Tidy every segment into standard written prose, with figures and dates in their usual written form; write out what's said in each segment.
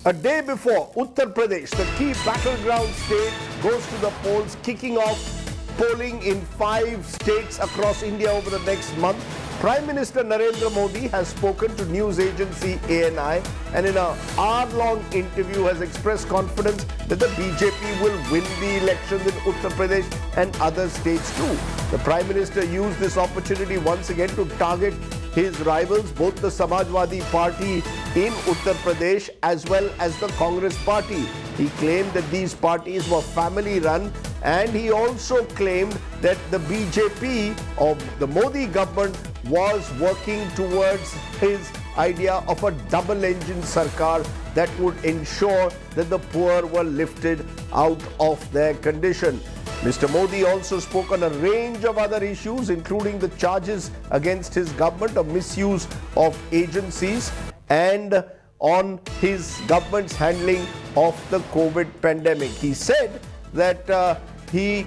A day before Uttar Pradesh, the key battleground state, goes to the polls, kicking off polling in 5 states across India over the next month. Prime Minister Narendra Modi has spoken to news agency ANI and in an hour-long interview has expressed confidence that the BJP will win the elections in Uttar Pradesh and other states too. The Prime Minister used this opportunity once again to target his rivals, both the Samajwadi Party in Uttar Pradesh as well as the Congress Party. He claimed that these parties were family-run, and he also claimed that the BJP of the Modi government was working towards his idea of a double-engine sarkar that would ensure that the poor were lifted out of their condition. Mr. Modi also spoke on a range of other issues, including the charges against his government of misuse of agencies and on his government's handling of the COVID pandemic. He said that he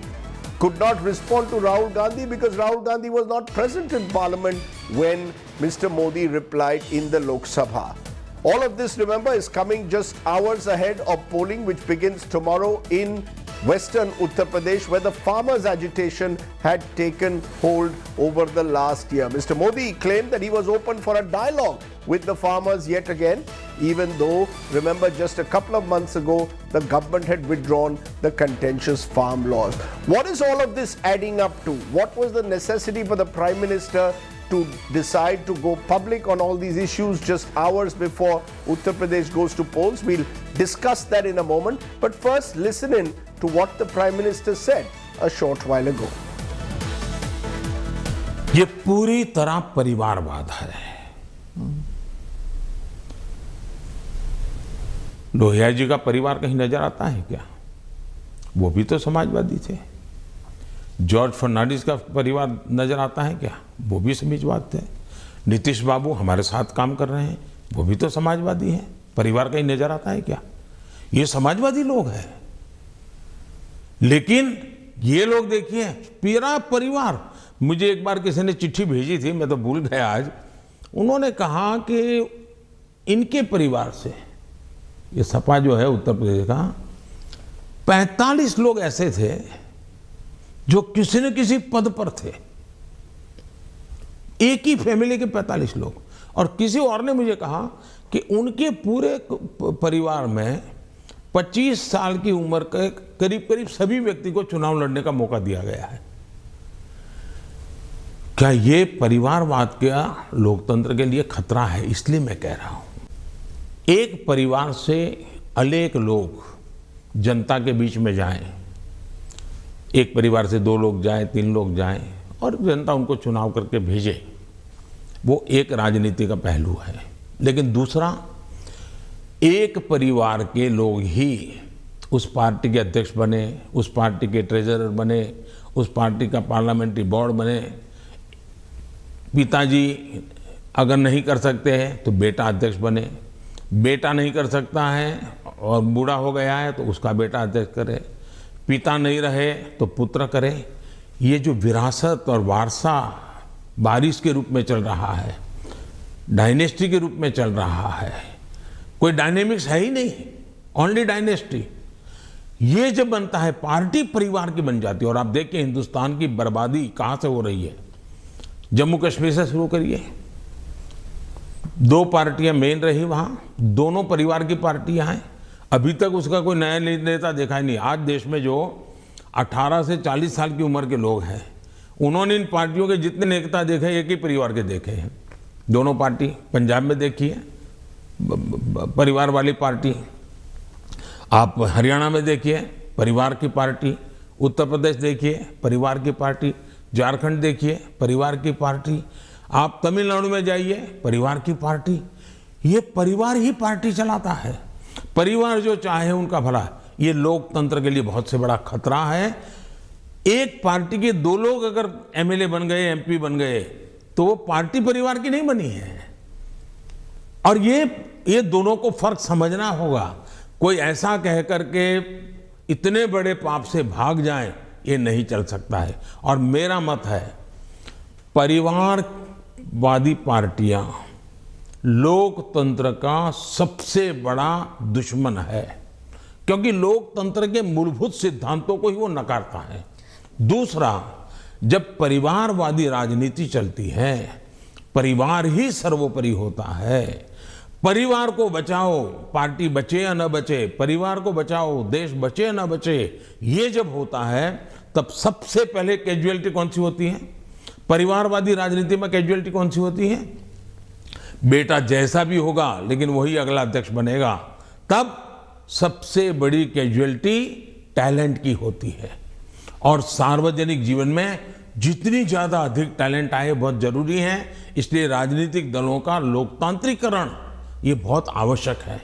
could not respond to Rahul Gandhi because Rahul Gandhi was not present in Parliament when Mr. Modi replied in the Lok Sabha. All of this, remember, is coming just hours ahead of polling, which begins tomorrow in Western Uttar Pradesh, where the farmers' agitation had taken hold over the last year. Mr. Modi claimed that he was open for a dialogue with the farmers yet again, even though, remember, just a couple of months ago, the government had withdrawn the contentious farm laws. What is all of this adding up to? What was the necessity for the Prime Minister to decide to go public on all these issues just hours before Uttar Pradesh goes to polls? We'll discuss that in a moment. But first, listen in to what the Prime Minister said a short while ago. ये पूरी तरह परिवारवाद है। लोहिया जी का परिवार कहीं नजर आता है क्या? वो भी तो समाजवादी थे। जॉर्ज फर्नांडिस का परिवार नजर आता है क्या? वो भी समाजवादी थे। नीतीश बाबू हमारे साथ काम कर रहे हैं, वो भी तो समाजवादी हैं। परिवार कहीं नजर आता है क्या? ये समाजवादी लोग हैं। लेकिन ये लोग देखिए, पूरा परिवार, मुझे एक बार किसी ने चिट्ठी भेजी थी, मैं तो भूल गया आज। उन्होंने कहा कि इनके परिवार से, ये सपा जो है उत्तर प्रदेश का, 45 लोग ऐसे थे जो किसी न किसी पद पर थे। एक ही फैमिली के 45 लोग। और किसी और ने मुझे कहा कि उनके पूरे परिवार में 25 साल की उम्र के करीब करीब सभी व्यक्ति को चुनाव लड़ने का मौका दिया गया है। क्या ये परिवारवाद का लोकतंत्र के लिए खतरा है? इसलिए मैं कह रहा हूं, एक परिवार से अनेक लोग जनता के बीच में जाएं, एक परिवार से 2 लोग जाएं, 3 लोग जाएं और जनता उनको चुनाव करके भेजे, वो एक राजनीति का पहलू है। लेकिन दूसरा, एक परिवार के लोग ही उस पार्टी के अध्यक्ष बने, उस पार्टी के ट्रेजरर बने, उस पार्टी का पार्लियामेंट्री बोर्ड बने। पिताजी अगर नहीं कर सकते हैं तो बेटा अध्यक्ष बने, बेटा नहीं कर सकता है और बूढ़ा हो गया है तो उसका बेटा अध्यक्ष करे, पिता नहीं रहे तो पुत्र करे। ये जो विरासत और वारसा बारिश के रूप में चल रहा है, डायनेस्टी के रूप में चल रहा है, कोई डायनेमिक्स है ही नहीं, ओनली डायनेस्टी। ये जब बनता है, पार्टी परिवार की बन जाती है। और आप देखिए हिंदुस्तान की बर्बादी कहाँ से हो रही है। जम्मू कश्मीर से शुरू करिए, 2 पार्टियां मेन रही वहां, दोनों परिवार की पार्टियां हैं। अभी तक उसका कोई नया नेता देखा ही नहीं। आज देश में जो 18 से 40 साल की उम्र के लोग हैं, उन्होंने इन पार्टियों के जितने नेता देखे, एक ही परिवार के देखे हैं। दोनों पार्टी, पंजाब में देखिए परिवार वाली पार्टी, आप हरियाणा में देखिए परिवार की पार्टी, उत्तर प्रदेश देखिए परिवार की पार्टी, झारखंड देखिए परिवार की पार्टी, आप तमिलनाडु में जाइए परिवार की पार्टी। ये परिवार ही पार्टी चलाता है। परिवार जो चाहे उनका भला। ये लोकतंत्र के लिए बहुत से बड़ा खतरा है। एक पार्टी के 2 लोग अगर एमएलए बन गए, एमपी बन गए, तो वो पार्टी परिवार की नहीं बनी है। और ये दोनों को फर्क समझना होगा। कोई ऐसा कह करके इतने बड़े पाप से भाग जाए, ये नहीं चल सकता है। और मेरा मत है, परिवारवादी पार्टियां लोकतंत्र का सबसे बड़ा दुश्मन है, क्योंकि लोकतंत्र के मूलभूत सिद्धांतों को ही वो नकारता है। दूसरा, जब परिवारवादी राजनीति चलती है, परिवार ही सर्वोपरि होता है। परिवार को बचाओ, पार्टी बचे या न बचे, परिवार को बचाओ, देश बचे या न बचे, ये जब होता है तब सबसे पहले कैजुअलिटी कौन सी होती है? परिवारवादी राजनीति में कैजुअलिटी कौन सी होती है? बेटा जैसा भी होगा लेकिन वही अगला अध्यक्ष बनेगा। तब सबसे बड़ी कैजुअलिटी टैलेंट की होती है, और सार्वजनिक जीवन में जितनी ज्यादा अधिक टैलेंट आए बहुत जरूरी है। इसलिए राजनीतिक दलों का लोकतांत्रिकरण ये बहुत आवश्यक है।